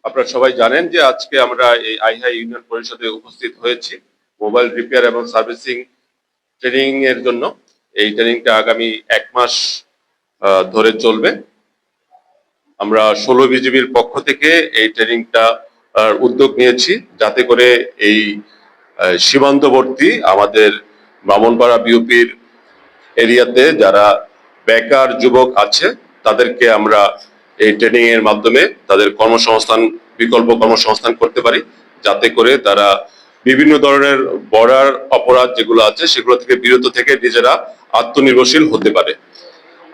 আপনারা সবাই জানেন যে আজকে আমরা এই আইহাই ইউনিয়ন পরিষদে উপস্থিত হয়েছি মোবাইল রিপেয়ার এবং সার্ভিসিং ট্রেনিং এর জন্য। এই ট্রেনিংটা আগামী 1 মাস ধরে চলবে। আমরা 16 বিজিবির পক্ষ থেকে এই ট্রেনিংটা উদ্যোগ নিয়েছি, যাতে করে এই সীমান্তবর্তী আমাদের ব্রাহ্মণপাড়া বিওপির এরিয়াতে যারা বেকার যুবক আছে তাদেরকে আমরা এই ট্রেনিং এর মাধ্যমে তাদের কর্মসংস্থান, বিকল্প কর্মসংস্থান করতে পারি, যাতে করে তারা বিভিন্ন ধরনের বর্ডার অপরাধ যেগুলো আছে সেগুলো থেকে বিরত থেকে নিজেরা আত্মনির্ভরশীল হতে পারে।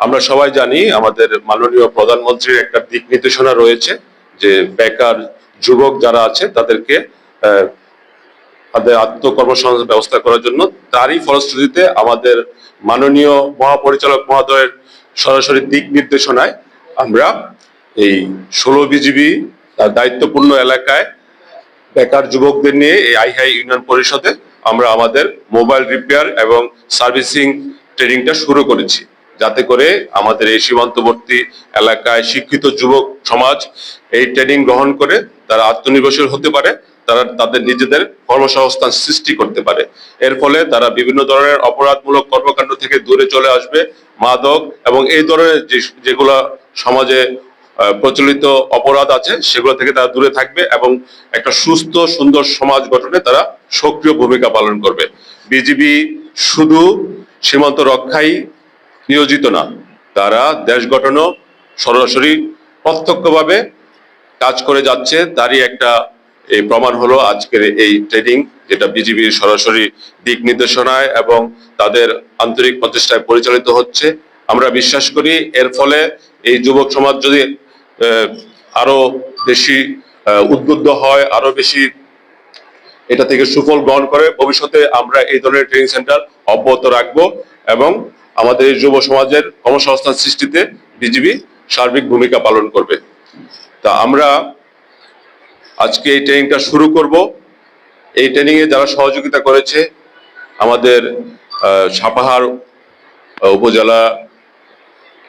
আমরা সবাই জানি আমাদের মাননীয় প্রধানমন্ত্রীর একটা দিক নির্দেশনা রয়েছে যে বেকার যুবক যারা আছে তাদেরকে তাদের আত্মকর্মসংস্থান ব্যবস্থা করার জন্য। তারই ফলশ্রুতিতে আমাদের মাননীয় মহাপরিচালক মহোদয়ের সরাসরি দিক নির্দেশনায় আমরা এই 16 বিজিবি তার দায়িত্বপূর্ণ এলাকায় বেকার যুবকদের নিয়ে এই আইহাই ইউনিয়ন পরিষদে আমরা আমাদের মোবাইল রিপেয়ার এবং সার্ভিসিং ট্রেনিংটা শুরু করেছি, যাতে করে আমাদের এই সীমান্তবর্তী এলাকায় শিক্ষিত যুবক সমাজ এই ট্রেনিং গ্রহণ করে তারা আত্মনির্ভরশীল হতে পারে, তারা তাদের নিজেদের কর্মসংস্থান সৃষ্টি করতে পারে। এর ফলে তারা বিভিন্ন ধরনের অপরাধমূলক কর্মকাণ্ড থেকে দূরে চলে আসবে। মাদক এবং এই ধরনের যেগুলো সমাজে প্রচলিত অপরাধ আছে সেগুলো থেকে তারা দূরে থাকবে এবং একটা সুস্থ সুন্দর সমাজ গঠনে তারা সক্রিয় ভূমিকা পালন করবে। বিজিবি শুধু সীমান্ত রক্ষায় নিয়োজিত না, তারা দেশ গঠনও সরাসরি প্রত্যক্ষভাবে কাজ করে যাচ্ছে। তারই একটা এই প্রমাণ হলো আজকের এই ট্রেনিং, যেটা বিজিবির সরাসরি দিক নির্দেশনায় এবং তাদের আন্তরিক প্রচেষ্টায় পরিচালিত হচ্ছে। আমরা বিশ্বাস করি এর ফলে এই যুবক সমাজ যদি আরো বেশি উদ্বুদ্ধ হয়, আরো বেশি এটা থেকে সুফল গ্রহণ করে, ভবিষ্যতে আমরা এই ধরনের ট্রেনিং সেন্টার অব্যাহত রাখবো এবং আমাদের এই যুব সমাজের কর্মসংস্থান সৃষ্টিতে বিজিবি সার্বিক ভূমিকা পালন করবে। তা আমরা আজকে এই ট্রেনিংটা শুরু করব। এই ট্রেনিং এ যারা সহযোগিতা করেছে আমাদের সাপাহার উপজেলা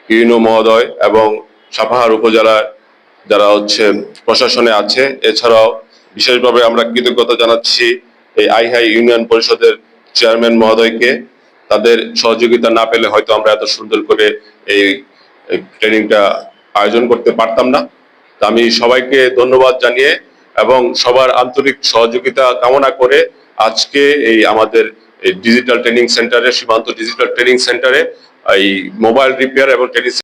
ইউনো মহোদয় এবং সাপাহার উপজেলা যারা প্রশাসনে আছে, এছাড়াও বিশেষভাবে আমরা কৃতজ্ঞতা জানাচ্ছি এই আইহাই ইউনিয়ন পরিষদের চেয়ারম্যান মহোদয়কে। তাদের সহযোগিতা না পেলে হয়তো আমরা এত সুন্দর করে এই ট্রেনিংটা আয়োজন করতে পারতাম না। তা আমি সবাইকে ধন্যবাদ জানিয়ে এবং সবার আন্তরিক সহযোগিতা কামনা করে আজকে এই আমাদের এই ডিজিটাল ট্রেনিং সেন্টারে, সীমান্ত ডিজিটাল ট্রেনিং সেন্টারে এই মোবাইল রিপেয়ার এবং ট্রেনিং